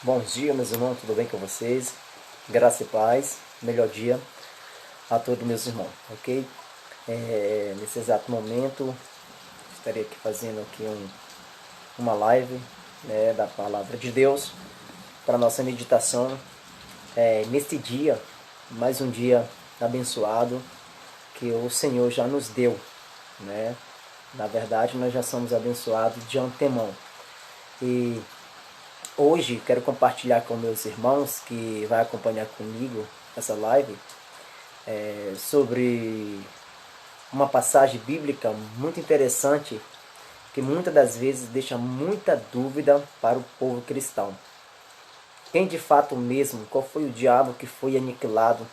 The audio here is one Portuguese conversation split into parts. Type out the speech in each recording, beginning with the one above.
Bons dias, meus irmãos, tudo bem com vocês? Graça e paz, melhor dia a todos meus irmãos, ok? Nesse exato momento, estarei aqui fazendo aqui uma live, né, da Palavra de Deus para nossa meditação neste dia, mais um dia abençoado que o Senhor já nos deu, né? Na verdade, nós já somos abençoados de antemão. E hoje quero compartilhar com meus irmãos que vai acompanhar comigo essa live sobre uma passagem bíblica muito interessante que muitas das vezes deixa muita dúvida para o povo cristão. Quem de fato mesmo, qual foi o diabo que foi aniquilado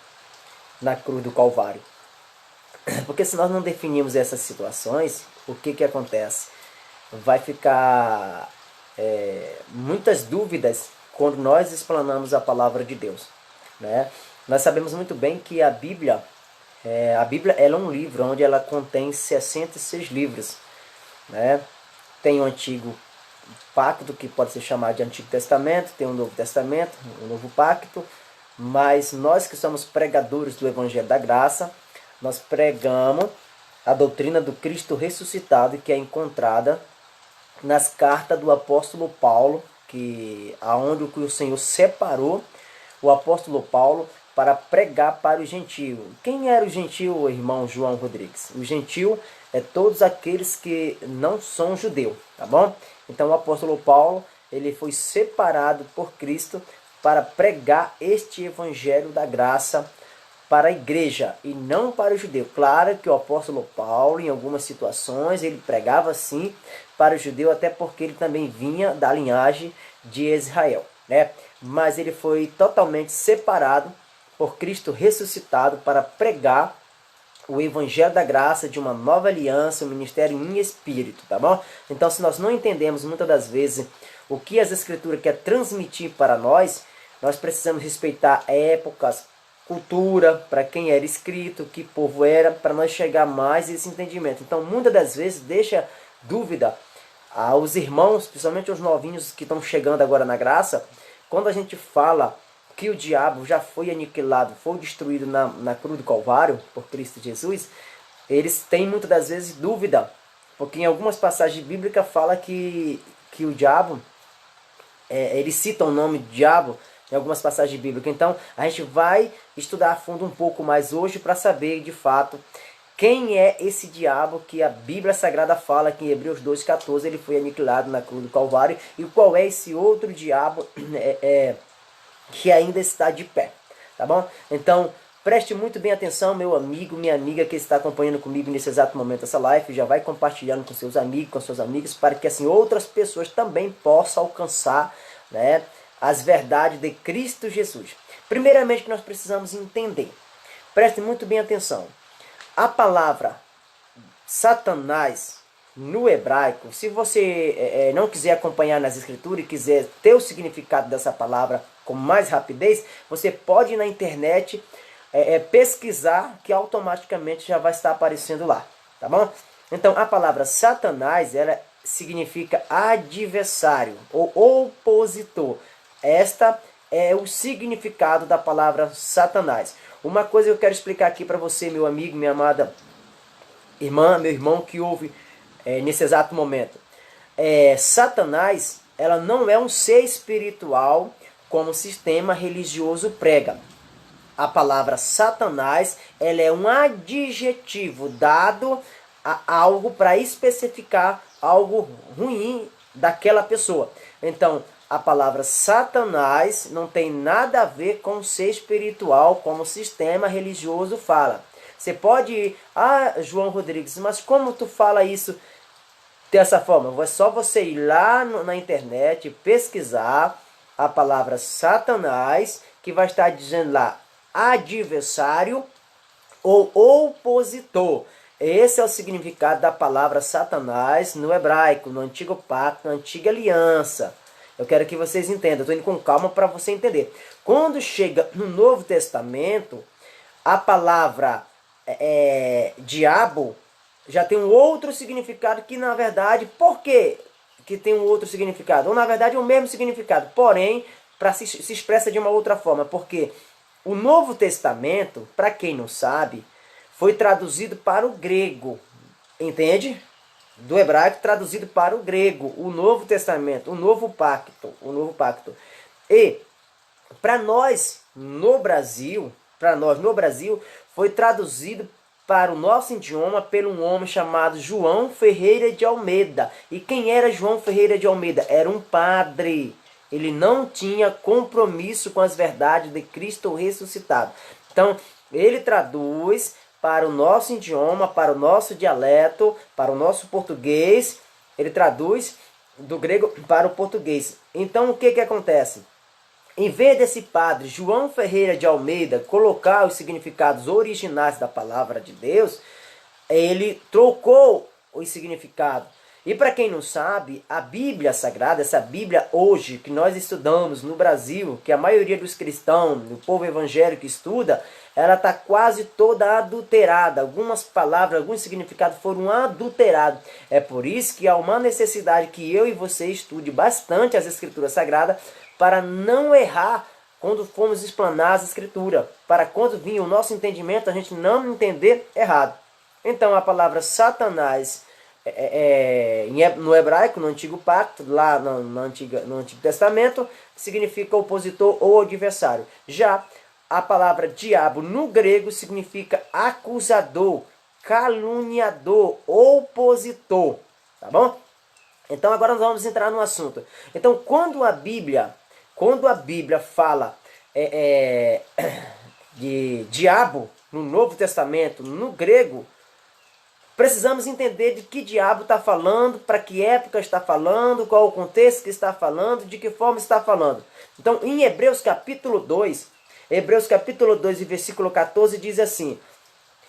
na cruz do Calvário? Porque se nós não definirmos essas situações, o que acontece? Vai ficar muitas dúvidas quando nós explanamos a palavra de Deus, né? Nós sabemos muito bem que a Bíblia ela é um livro onde ela contém 66 livros, né? Tem o Antigo Pacto, que pode ser chamado de Antigo Testamento, tem o Novo Testamento, o Novo Pacto, mas nós que somos pregadores do Evangelho da Graça, nós pregamos a doutrina do Cristo ressuscitado, que é encontrada nas cartas do apóstolo Paulo, aonde o Senhor separou o apóstolo Paulo para pregar para o gentio. Quem era o gentio, irmão João Rodrigues? O gentio é todos aqueles que não são judeu, tá bom? Então o apóstolo Paulo, ele foi separado por Cristo para pregar este evangelho da graça para a igreja e não para o judeu. Claro que o apóstolo Paulo, em algumas situações, ele pregava sim para o judeu, até porque ele também vinha da linhagem de Israel, né? Mas ele foi totalmente separado por Cristo ressuscitado para pregar o evangelho da graça de uma nova aliança, um ministério em espírito, tá bom? Então, se nós não entendemos muitas das vezes o que as escrituras quer transmitir para nós precisamos respeitar épocas, cultura, para quem era escrito, que povo era, para nós chegar mais a esse entendimento. Então, muitas das vezes deixa dúvida aos irmãos, principalmente os novinhos que estão chegando agora na graça, quando a gente fala que o diabo já foi aniquilado, foi destruído na cruz do Calvário, por Cristo Jesus, eles têm muitas das vezes dúvida, porque em algumas passagens bíblicas fala que o diabo, eles citam o nome do diabo em algumas passagens bíblicas. Então a gente vai estudar a fundo um pouco mais hoje para saber de fato quem é esse diabo que a Bíblia Sagrada fala que em Hebreus 2,14 ele foi aniquilado na cruz do Calvário, e qual é esse outro diabo que ainda está de pé, tá bom? Então, preste muito bem atenção, meu amigo, minha amiga que está acompanhando comigo nesse exato momento essa live, já vai compartilhando com seus amigos, com suas amigas, para que assim outras pessoas também possam alcançar, né, as verdades de Cristo Jesus. Primeiramente, que nós precisamos entender, preste muito bem atenção, a palavra Satanás no hebraico, se você não quiser acompanhar nas escrituras e quiser ter o significado dessa palavra com mais rapidez, você pode ir na internet pesquisar, que automaticamente já vai estar aparecendo lá, tá bom? Então a palavra Satanás, ela significa adversário ou opositor. Esta é o significado da palavra Satanás. Uma coisa que eu quero explicar aqui para você, meu amigo, minha amada irmã, meu irmão que ouve nesse exato momento. Satanás, ela não é um ser espiritual como o sistema religioso prega. A palavra Satanás, ela é um adjetivo dado a algo para especificar algo ruim daquela pessoa. Então, a palavra Satanás não tem nada a ver com ser espiritual como o sistema religioso fala. Você pode ir, João Rodrigues, mas como tu fala isso dessa forma? É só você ir lá na internet, pesquisar a palavra Satanás, que vai estar dizendo lá adversário ou opositor. Esse é o significado da palavra Satanás no hebraico, no Antigo Pacto, na Antiga Aliança. Eu quero que vocês entendam, estou indo com calma para você entender. Quando chega no Novo Testamento, a palavra diabo já tem um outro significado que, na verdade, por que tem um outro significado? Ou, na verdade, é o mesmo significado, porém, se expressa de uma outra forma, porque o Novo Testamento, para quem não sabe, foi traduzido para o grego, entende? Do hebraico traduzido para o grego, o Novo Testamento, o Novo Pacto. E para nós no Brasil, foi traduzido para o nosso idioma por um homem chamado João Ferreira de Almeida. E quem era João Ferreira de Almeida? Era um padre. Ele não tinha compromisso com as verdades de Cristo ressuscitado. Então, ele traduz para o nosso idioma, para o nosso dialeto, para o nosso português. Ele traduz do grego para o português. Então, o que acontece? Em vez desse padre João Ferreira de Almeida colocar os significados originais da palavra de Deus, ele trocou os significados. E para quem não sabe, a Bíblia Sagrada, essa Bíblia hoje que nós estudamos no Brasil, que a maioria dos cristãos, do povo evangélico estuda, ela está quase toda adulterada. Algumas palavras, alguns significados foram adulterados. É por isso que há uma necessidade que eu e você estude bastante as Escrituras Sagradas, para não errar quando formos explanar as Escrituras, para quando vir o nosso entendimento, a gente não entender errado. Então a palavra Satanás, no hebraico, no Antigo Pacto, lá no Antigo Testamento, significa opositor ou adversário. Já a palavra diabo no grego significa acusador, caluniador, opositor. Tá bom? Então agora nós vamos entrar no assunto. Então quando a Bíblia fala de diabo no Novo Testamento, no grego, precisamos entender de que diabo está falando, para que época está falando, qual o contexto que está falando, de que forma está falando. Então em Hebreus capítulo 2, e versículo 14 diz assim: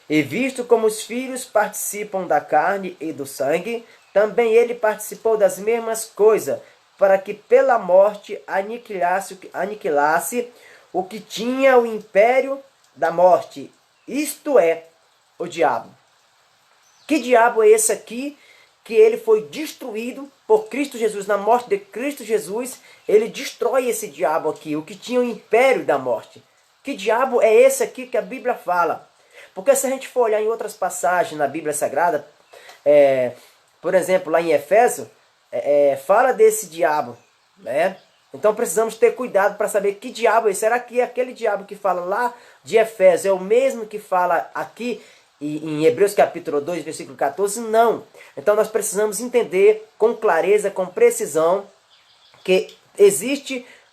E visto como os filhos participam da carne e do sangue, também ele participou das mesmas coisas, para que pela morte aniquilasse o que tinha o império da morte, isto é, o diabo. Que diabo é esse aqui que ele foi destruído por Cristo Jesus? Na morte de Cristo Jesus, ele destrói esse diabo aqui, o que tinha o império da morte. Que diabo é esse aqui que a Bíblia fala? Porque se a gente for olhar em outras passagens na Bíblia Sagrada, por exemplo, lá em Efésios, fala desse diabo, né? Então precisamos ter cuidado para saber que diabo é. Será que aquele diabo que fala lá de Efésios é o mesmo que fala aqui em Hebreus capítulo 2, versículo 14? Não. Então nós precisamos entender com clareza, com precisão, que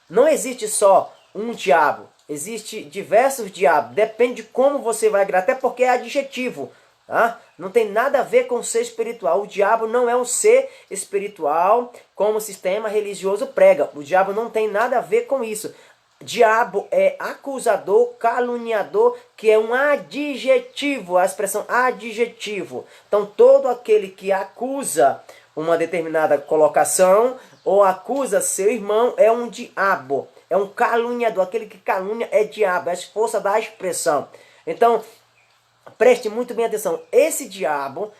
não existe só um diabo. Existe diversos diabos. Depende de como você vai agregar. Até porque é adjetivo. Tá? Não tem nada a ver com ser espiritual. O diabo não é um ser espiritual como o sistema religioso prega. O diabo não tem nada a ver com isso. Diabo é acusador, caluniador, que é um adjetivo, a expressão adjetivo. Então todo aquele que acusa uma determinada colocação ou acusa seu irmão é um diabo. É um caluniador, aquele que calúnia é diabo, é a força da expressão. Então preste muito bem atenção, esse diabo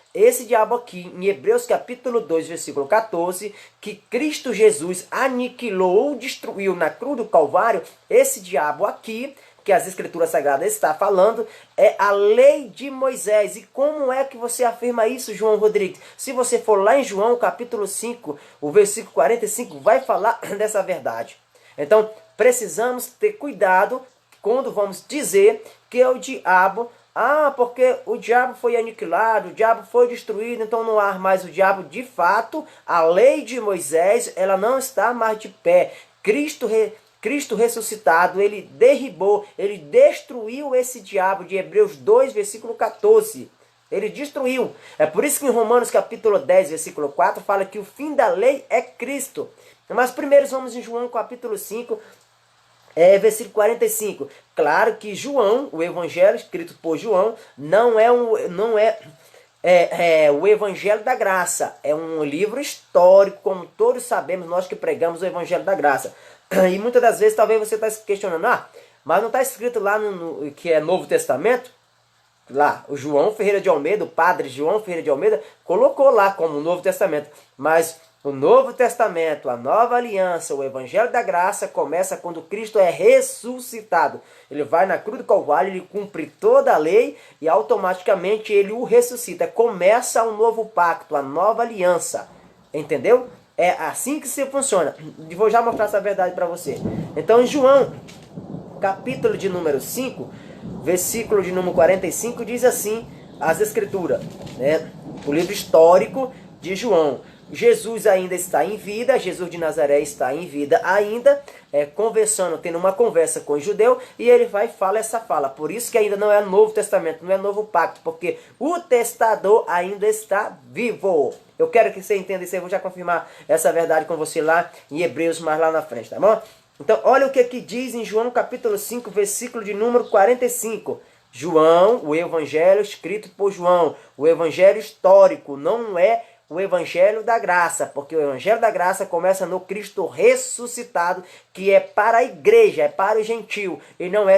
aqui, em Hebreus capítulo 2, versículo 14, que Cristo Jesus aniquilou ou destruiu na cruz do Calvário, esse diabo aqui, que as Escrituras Sagradas está falando, é a lei de Moisés. E como é que você afirma isso, João Rodrigues? Se você for lá em João capítulo 5, o versículo 45, vai falar dessa verdade. Então, precisamos ter cuidado quando vamos dizer que o diabo... porque o diabo foi aniquilado, o diabo foi destruído, então não há mais o diabo. De fato, a lei de Moisés, ela não está mais de pé. Cristo ressuscitado, ele derribou, ele destruiu esse diabo de Hebreus 2, versículo 14. Ele destruiu. É por isso que em Romanos capítulo 10, versículo 4, fala que o fim da lei é Cristo. Mas primeiro vamos em João capítulo 5, versículo 45. Claro que João, o evangelho escrito por João, não é o evangelho da graça. É um livro histórico, como todos sabemos, nós que pregamos o evangelho da graça. E muitas das vezes talvez você está se questionando, mas não está escrito lá no que é Novo Testamento? Lá, o João Ferreira de Almeida, o padre João Ferreira de Almeida, colocou lá como Novo Testamento. Mas O Novo Testamento, a nova aliança, o Evangelho da Graça começa quando Cristo é ressuscitado. Ele vai na cruz do Calvário, ele cumpre toda a lei e automaticamente ele o ressuscita. Começa um novo pacto, a nova aliança. Entendeu? É assim que se funciona. E vou já mostrar essa verdade para você. Então, em João, capítulo de número 5, versículo de número 45, diz assim as Escrituras, né? O livro histórico de João. Jesus ainda está em vida, Jesus de Nazaré está em vida ainda, conversando, tendo uma conversa com o judeu, e ele vai e fala essa fala. Por isso que ainda não é Novo Testamento, não é Novo Pacto, porque o testador ainda está vivo. Eu quero que você entenda isso, eu vou já confirmar essa verdade com você lá em Hebreus, mais lá na frente, tá bom? Então, olha o que aqui diz em João capítulo 5, versículo de número 45. João, o evangelho escrito por João, o evangelho histórico, não é o evangelho da graça, porque o evangelho da graça começa no Cristo ressuscitado, que é para a igreja, é para o gentil, e não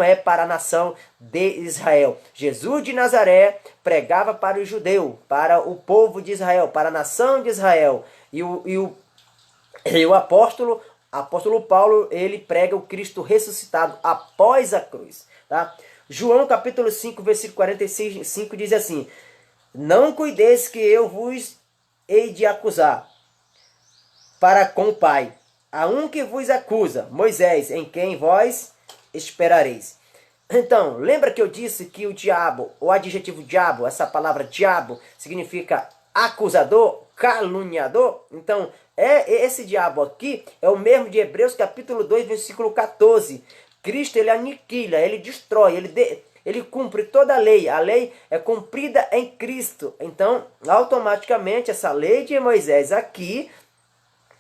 é para a nação de Israel. Jesus de Nazaré pregava para o judeu, para o povo de Israel, para a nação de Israel, e o apóstolo Paulo, ele prega o Cristo ressuscitado após a cruz, tá? João capítulo 5, versículo 45 diz assim: não cuideis que eu vos hei de acusar para com o Pai. Há um que vos acusa, Moisés, em quem vós esperareis. Então, lembra que eu disse que o diabo, o adjetivo diabo, essa palavra diabo, significa acusador, caluniador? Então, esse diabo aqui é o mesmo de Hebreus capítulo 2, versículo 14. Cristo, ele aniquila, ele destrói, ele cumpre toda a lei é cumprida em Cristo. Então, automaticamente, essa lei de Moisés aqui,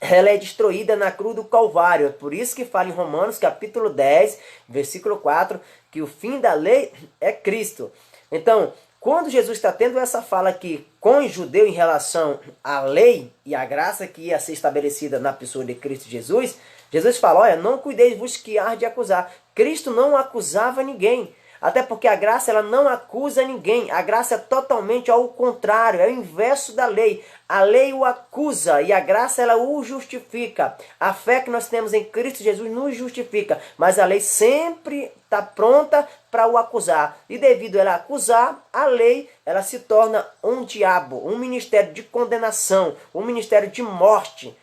ela é destruída na cruz do Calvário. Por isso que fala em Romanos capítulo 10, versículo 4, que o fim da lei é Cristo. Então, quando Jesus está tendo essa fala aqui com o judeu em relação à lei e à graça que ia ser estabelecida na pessoa de Cristo Jesus, Jesus fala, olha, não cuideis vos que há de acusar. Cristo não acusava ninguém. Até porque a graça, ela não acusa ninguém. A graça é totalmente ao contrário, é o inverso da lei. A lei o acusa e a graça, ela o justifica. A fé que nós temos em Cristo Jesus nos justifica. Mas a lei sempre está pronta para o acusar. E devido a ela acusar, a lei, ela se torna um diabo, um ministério de condenação, um ministério de morte.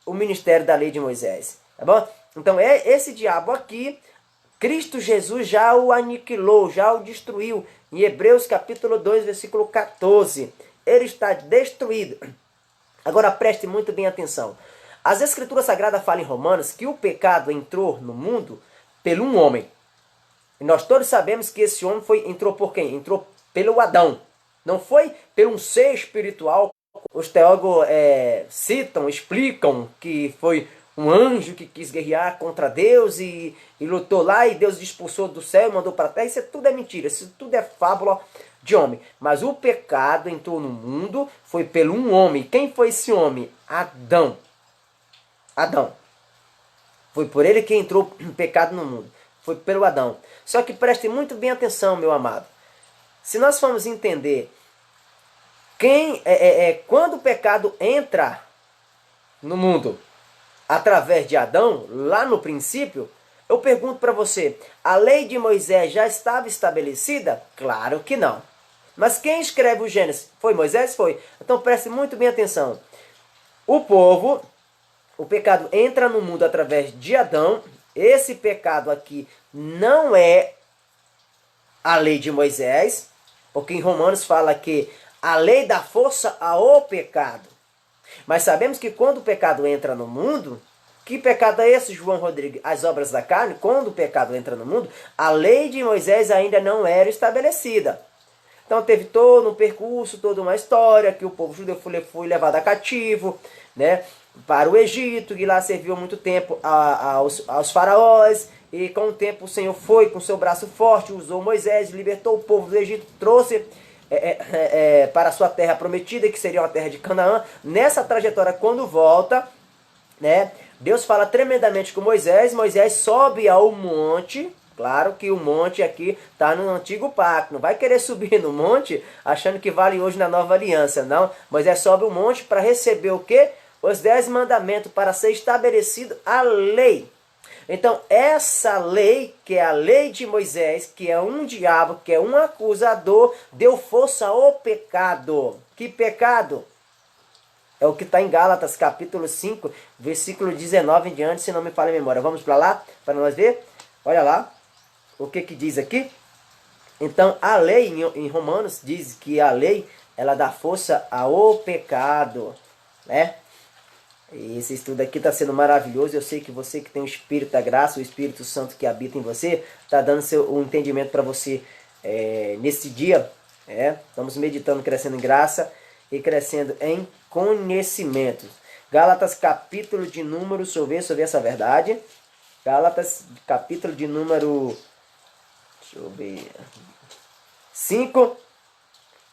O ministério da lei de Moisés. Tá bom? Então, esse diabo aqui, Cristo Jesus já o aniquilou, já o destruiu. Em Hebreus capítulo 2, versículo 14. Ele está destruído. Agora preste muito bem atenção. As Escrituras Sagradas falam em Romanos que o pecado entrou no mundo pelo um homem. E nós todos sabemos que esse homem entrou por quem? Entrou pelo Adão. Não foi pelo um ser espiritual. Os teólogos citam, explicam que foi um anjo que quis guerrear contra Deus e lutou lá e Deus expulsou do céu e mandou para a terra. Isso tudo é mentira, isso tudo é fábula de homem. Mas o pecado entrou no mundo, foi pelo um homem. Quem foi esse homem? Adão. Adão. Foi por ele que entrou o pecado no mundo. Foi pelo Adão. Só que preste muito bem atenção, meu amado. Se nós formos entender quando o pecado entra no mundo através de Adão, lá no princípio, eu pergunto para você, a lei de Moisés já estava estabelecida? Claro que não. Mas quem escreve o Gênesis? Foi Moisés? Foi. Então preste muito bem atenção. O pecado entra no mundo através de Adão. Esse pecado aqui não é a lei de Moisés, porque em Romanos fala que a lei dá força ao pecado. Mas sabemos que quando o pecado entra no mundo, que pecado é esse, João Rodrigues? As obras da carne, quando o pecado entra no mundo, a lei de Moisés ainda não era estabelecida. Então teve todo um percurso, toda uma história, que o povo judeu foi levado a cativo, né, para o Egito, e lá serviu muito tempo aos faraós, e com o tempo o Senhor foi com seu braço forte, usou Moisés, libertou o povo do Egito, trouxe para a sua terra prometida, que seria uma terra de Canaã. Nessa trajetória, quando volta, né, Deus fala tremendamente com Moisés. Moisés sobe ao monte. Claro que o monte aqui está no antigo pacto. Não vai querer subir no monte achando que vale hoje na nova aliança, não. Moisés sobe o monte para receber o quê? os 10 mandamentos para ser estabelecido a lei. Então, essa lei, que é a lei de Moisés, que é um diabo, que é um acusador, deu força ao pecado. Que pecado? É o que está em Gálatas, capítulo 5, versículo 19 em diante, se não me falha a memória. Vamos para lá, para nós ver? Olha lá, o que diz aqui. Então, a lei, em Romanos, diz que a lei, ela dá força ao pecado, né? E esse estudo aqui está sendo maravilhoso. Eu sei que você que tem o Espírito da Graça, o Espírito Santo que habita em você, está dando um entendimento para você nesse dia. Estamos meditando, crescendo em graça e crescendo em conhecimento. Gálatas, capítulo de número, deixa eu ver essa verdade. Gálatas, capítulo de número, deixa eu ver, 5,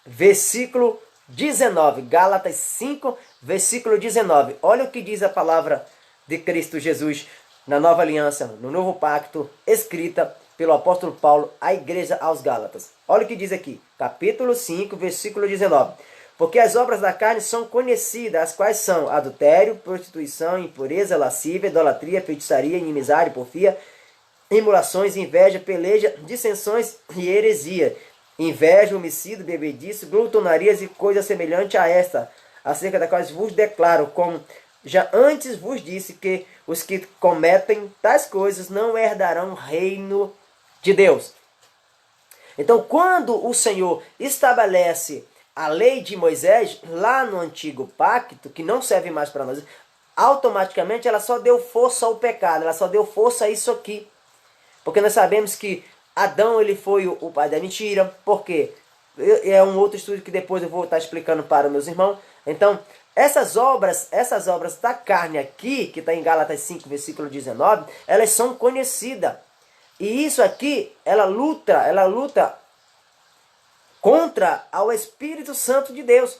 versículo 19, Gálatas 5, versículo 19. Olha o que diz a palavra de Cristo Jesus na nova aliança, no novo pacto, escrita pelo apóstolo Paulo à igreja aos Gálatas. Olha o que diz aqui, capítulo 5, versículo 19. Porque as obras da carne são conhecidas, as quais são adultério, prostituição, impureza, lascívia, idolatria, feitiçaria, inimizade, porfia, emulações, inveja, peleja, dissensões e heresia. Inveja, homicídio, bebedice, glutonarias e coisas semelhantes a esta, acerca da qual vos declaro, como já antes vos disse, que os que cometem tais coisas não herdarão o reino de Deus. Então, quando o Senhor estabelece a lei de Moisés, lá no antigo pacto, que não serve mais para nós, automaticamente ela só deu força ao pecado, ela só deu força a isso aqui. Porque nós sabemos que Adão, ele foi o pai da mentira. Por quê? É um outro estudo que depois eu vou estar explicando para os meus irmãos. Então, essas obras da carne aqui, que está em Gálatas 5, versículo 19, elas são conhecidas. E isso aqui, ela luta contra o Espírito Santo de Deus.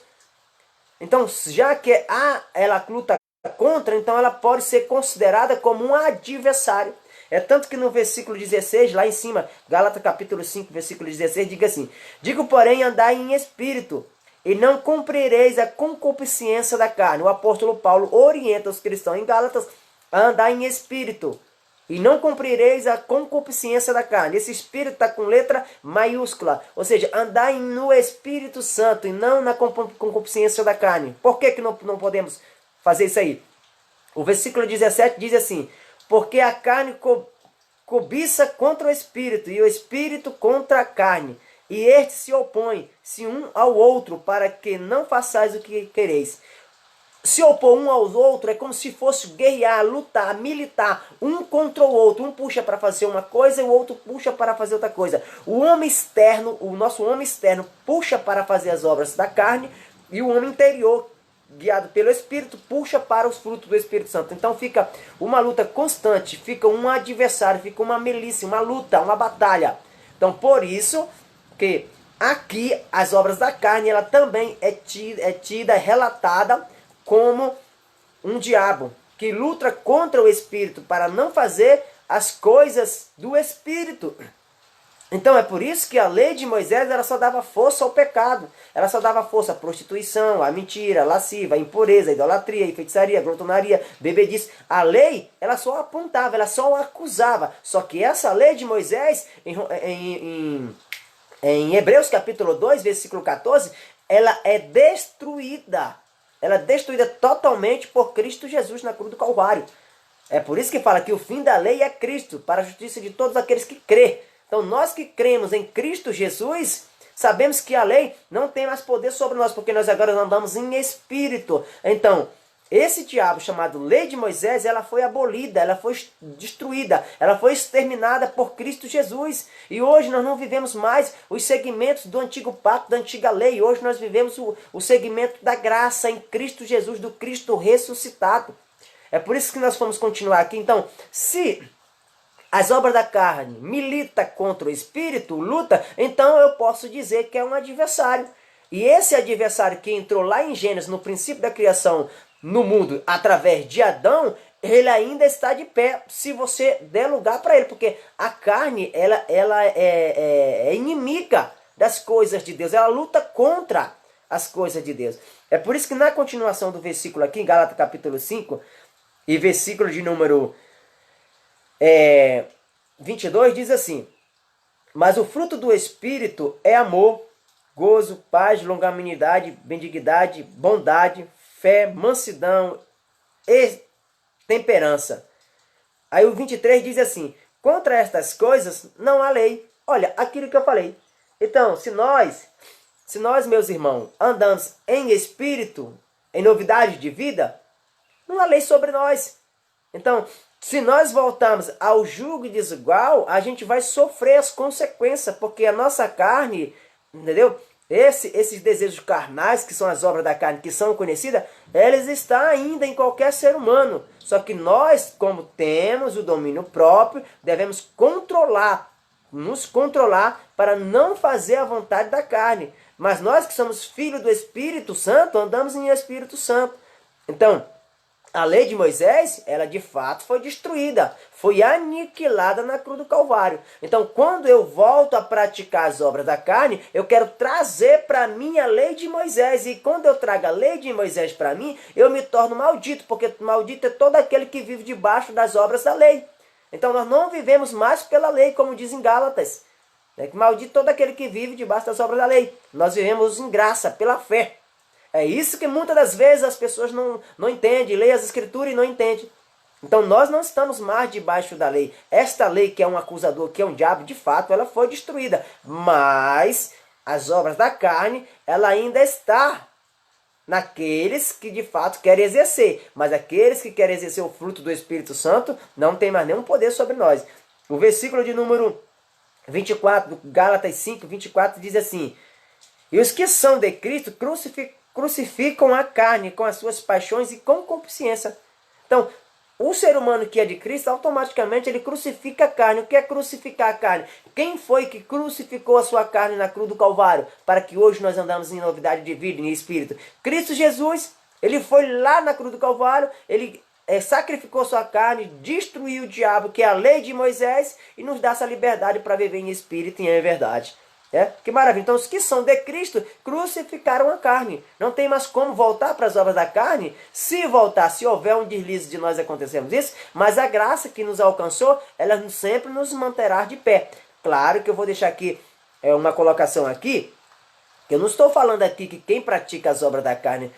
Então, já que ela luta contra, então ela pode ser considerada como um adversário. É tanto que no versículo 16, lá em cima, Gálatas capítulo 5, versículo 16, diga assim: digo, porém, andai em espírito, e não cumprireis a concupiscência da carne. O apóstolo Paulo orienta os cristãos em Gálatas a andar em espírito, e não cumprireis a concupiscência da carne. Esse espírito está com letra maiúscula, ou seja, andar no Espírito Santo e não na concupiscência da carne. Por que não podemos fazer isso aí? O versículo 17 diz assim: porque a carne cobiça contra o espírito, e o espírito contra a carne, e estes se opõem-se um ao outro, para que não façais o que quereis. Se opor um aos outros é como se fosse guerrear, lutar, militar, um contra o outro. Um puxa para fazer uma coisa e o outro puxa para fazer outra coisa. O homem externo, o nosso homem externo, puxa para fazer as obras da carne, e o homem interior, guiado pelo Espírito, puxa para os frutos do Espírito Santo. Então fica uma luta constante, fica um adversário, fica uma milícia, uma luta, uma batalha. Então por isso que aqui as obras da carne, ela também é tida, relatada como um diabo que luta contra o Espírito para não fazer as coisas do Espírito. Então é por isso que a lei de Moisés, ela só dava força ao pecado. Ela só dava força à prostituição, à mentira, à lasciva, à impureza, à idolatria, à feitiçaria, à glutonaria, bebedice. A lei, ela só apontava, ela só acusava. Só que essa lei de Moisés, em Hebreus capítulo 2, versículo 14, ela é destruída. Ela é destruída totalmente por Cristo Jesus na cruz do Calvário. É por isso que fala que o fim da lei é Cristo, para a justiça de todos aqueles que crê. Então nós que cremos em Cristo Jesus, sabemos que a lei não tem mais poder sobre nós, porque nós agora andamos em espírito. Então, esse diabo chamado lei de Moisés, ela foi abolida, ela foi destruída, ela foi exterminada por Cristo Jesus. E hoje nós não vivemos mais os segmentos do antigo pacto, da antiga lei. Hoje nós vivemos o segmento da graça em Cristo Jesus, do Cristo ressuscitado. É por isso que nós vamos continuar aqui. Então, se as obras da carne milita contra o espírito, luta, então eu posso dizer que é um adversário. E esse adversário que entrou lá em Gênesis, no princípio da criação, no mundo, através de Adão, ele ainda está de pé, se você der lugar para ele. Porque a carne, ela é inimiga das coisas de Deus. Ela luta contra as coisas de Deus. É por isso que na continuação do versículo aqui, em Gálatas capítulo 5, e versículo de número 22, diz assim: mas o fruto do Espírito é amor, gozo, paz, longanimidade, benignidade, bondade, fé, mansidão e temperança. Aí o 23 diz assim: contra estas coisas não há lei. Olha, aquilo que eu falei. Então, se nós, meus irmãos, andamos em espírito, em novidade de vida, não há lei sobre nós. Então, se nós voltarmos ao jugo desigual, a gente vai sofrer as consequências, porque a nossa carne, entendeu? Esses desejos carnais, que são as obras da carne, que são conhecidas, eles estão ainda em qualquer ser humano. Só que nós, como temos o domínio próprio, devemos nos controlar para não fazer a vontade da carne. Mas nós que somos filhos do Espírito Santo, andamos em Espírito Santo. Então, a lei de Moisés, ela de fato foi destruída, foi aniquilada na cruz do Calvário. Então, quando eu volto a praticar as obras da carne, eu quero trazer para mim a lei de Moisés. E quando eu trago a lei de Moisés para mim, eu me torno maldito, porque maldito é todo aquele que vive debaixo das obras da lei. Então, nós não vivemos mais pela lei, como diz em Gálatas. Maldito todo aquele que vive debaixo das obras da lei. Nós vivemos em graça, pela fé. É isso que muitas das vezes as pessoas não entendem, leem as escrituras e não entendem. Então nós não estamos mais debaixo da lei. Esta lei que é um acusador, que é um diabo, de fato, ela foi destruída. Mas as obras da carne, ela ainda está naqueles que de fato querem exercer. Mas aqueles que querem exercer o fruto do Espírito Santo, não tem mais nenhum poder sobre nós. O versículo de número 24, do Gálatas 5, 24, diz assim: e os que são de Cristo crucificam a carne com as suas paixões e com consciência. Então, o ser humano que é de Cristo, automaticamente ele crucifica a carne. O que é crucificar a carne? Quem foi que crucificou a sua carne na cruz do Calvário? Para que hoje nós andamos em novidade de vida, em espírito. Cristo Jesus, ele foi lá na cruz do Calvário, ele sacrificou sua carne, destruiu o diabo, que é a lei de Moisés, e nos dá essa liberdade para viver em espírito e em verdade. Que maravilha. Então os que são de Cristo crucificaram a carne. Não tem mais como voltar para as obras da carne. Se voltar, se houver um deslize de nós acontecermos isso, mas a graça que nos alcançou, ela sempre nos manterá de pé. Claro que eu vou deixar aqui uma colocação aqui, que eu não estou falando aqui que quem pratica as obras da carne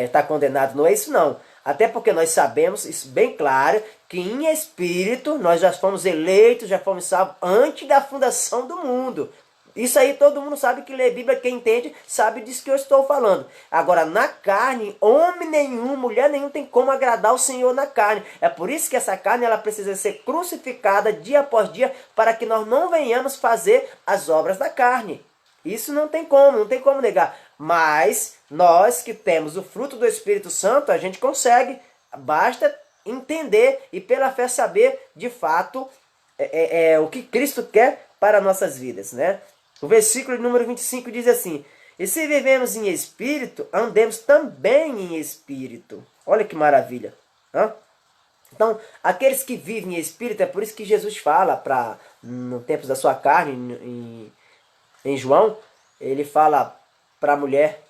está condenado. Não é isso não. Até porque nós sabemos, isso bem claro, que em espírito nós já fomos eleitos, já fomos salvos antes da fundação do mundo. Isso aí todo mundo sabe que lê Bíblia, quem entende sabe disso que eu estou falando. Agora, na carne, homem nenhum, mulher nenhum tem como agradar o Senhor na carne. É por isso que essa carne ela precisa ser crucificada dia após dia, para que nós não venhamos fazer as obras da carne. Isso não tem como negar. Mas nós que temos o fruto do Espírito Santo, a gente consegue. Basta entender e pela fé saber de fato o que Cristo quer para nossas vidas, né? O versículo número 25 diz assim: e se vivemos em espírito, andemos também em espírito. Olha que maravilha. Então, aqueles que vivem em espírito, é por isso que Jesus fala, no tempo da sua carne, em João, ele fala para a mulher,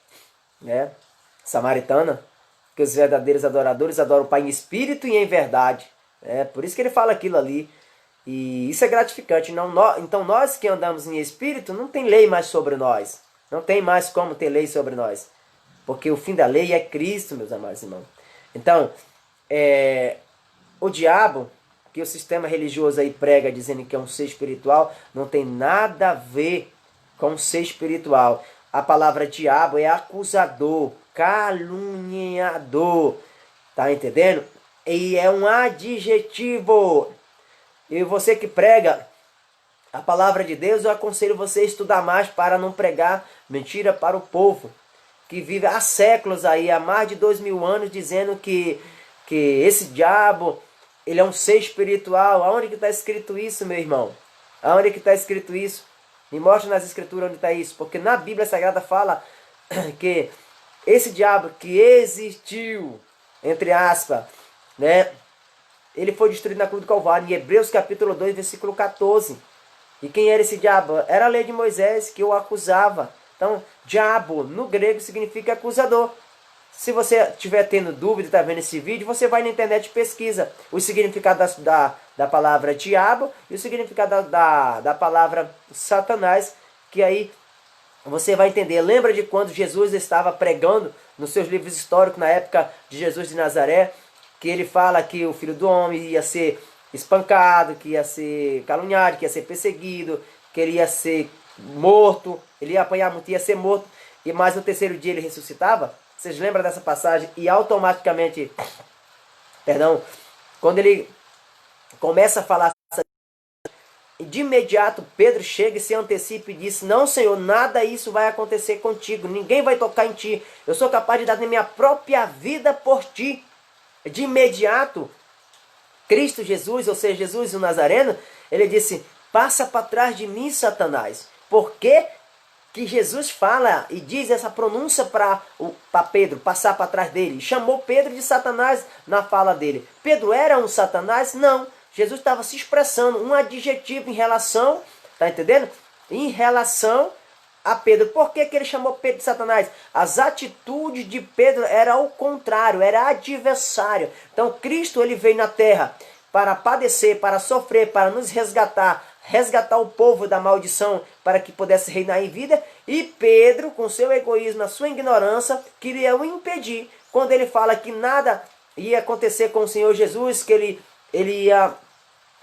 né, samaritana, que os verdadeiros adoradores adoram o Pai em espírito e em verdade. Por isso que ele fala aquilo ali. E isso é gratificante. Então nós que andamos em espírito, não tem lei mais sobre nós. Não tem mais como ter lei sobre nós. Porque o fim da lei é Cristo, meus amados irmãos. Então, o diabo, que o sistema religioso aí prega dizendo que é um ser espiritual, não tem nada a ver com ser espiritual. A palavra diabo é acusador, caluniador. Tá entendendo? E é um adjetivo. E você que prega a palavra de Deus, eu aconselho você a estudar mais para não pregar mentira para o povo que vive há séculos aí, há mais de 2000 anos, dizendo que esse diabo, ele é um ser espiritual. Aonde que está escrito isso, meu irmão? Aonde que está escrito isso? Me mostra nas escrituras onde está isso. Porque na Bíblia Sagrada fala que esse diabo que existiu, entre aspas, né? Ele foi destruído na cruz do Calvário, em Hebreus capítulo 2, versículo 14. E quem era esse diabo? Era a lei de Moisés que o acusava. Então, diabo no grego significa acusador. Se você estiver tendo dúvida, está vendo esse vídeo, você vai na internet e pesquisa o significado da palavra diabo e o significado da palavra Satanás, que aí você vai entender. Lembra de quando Jesus estava pregando nos seus livros históricos, na época de Jesus de Nazaré, que ele fala que o Filho do Homem ia ser espancado, que ia ser caluniado, que ia ser perseguido, que ele ia ser morto, ele ia apanhar muito, ia ser morto, e mais no terceiro dia ele ressuscitava? Vocês lembram dessa passagem? E automaticamente, perdão, quando ele começa a falar, de imediato Pedro chega e se antecipa e diz: não, Senhor, nada isso vai acontecer contigo, ninguém vai tocar em ti, eu sou capaz de dar minha própria vida por ti. De imediato, Cristo Jesus, ou seja, Jesus o Nazareno, ele disse: passa para trás de mim, Satanás. Por quê que Jesus fala e diz essa pronúncia para Pedro passar para trás dele? Chamou Pedro de Satanás na fala dele. Pedro era um Satanás? Não. Jesus estava se expressando um adjetivo em relação, tá entendendo? Em relação a Pedro. Por que ele chamou Pedro de Satanás? As atitudes de Pedro eram o contrário, era adversário. Então Cristo ele veio na terra para padecer, para sofrer, para nos resgatar o povo da maldição, para que pudesse reinar em vida. E Pedro, com seu egoísmo, a sua ignorância, queria o impedir. Quando ele fala que nada ia acontecer com o Senhor Jesus, que ele ia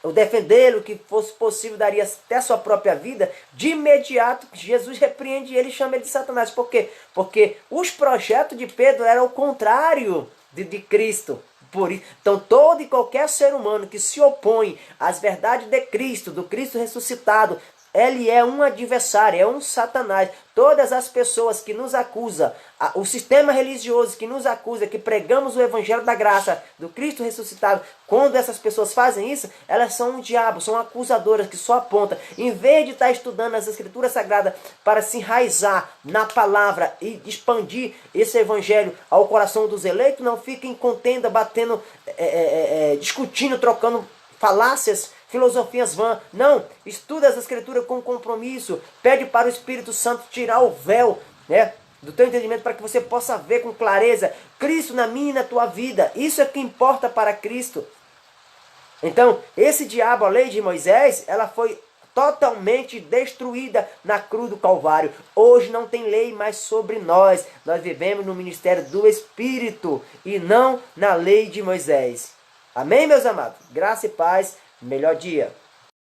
o defendê-lo, que fosse possível, daria até a sua própria vida, de imediato Jesus repreende ele e chama ele de Satanás. Por quê? Porque os projetos de Pedro eram o contrário de Cristo. Por isso, então todo e qualquer ser humano que se opõe às verdades de Cristo, do Cristo ressuscitado, ele é um adversário, é um Satanás. Todas as pessoas que nos acusam, o sistema religioso que nos acusa, que pregamos o evangelho da graça, do Cristo ressuscitado, quando essas pessoas fazem isso, elas são um diabo, são acusadoras que só apontam. Em vez de estar estudando as escrituras sagradas para se enraizar na palavra e expandir esse evangelho ao coração dos eleitos, não fica em contenda, batendo, discutindo, trocando falácias, filosofias vãs. Não, estuda as escrituras com compromisso, pede para o Espírito Santo tirar o véu, né, do teu entendimento, para que você possa ver com clareza Cristo na minha e na tua vida. Isso é o que importa para Cristo. Então, esse diabo, a lei de Moisés, ela foi totalmente destruída na cruz do Calvário. Hoje não tem lei mais sobre nós. Nós vivemos no ministério do Espírito e não na lei de Moisés. Amém, meus amados? Graça e paz. Melhor dia.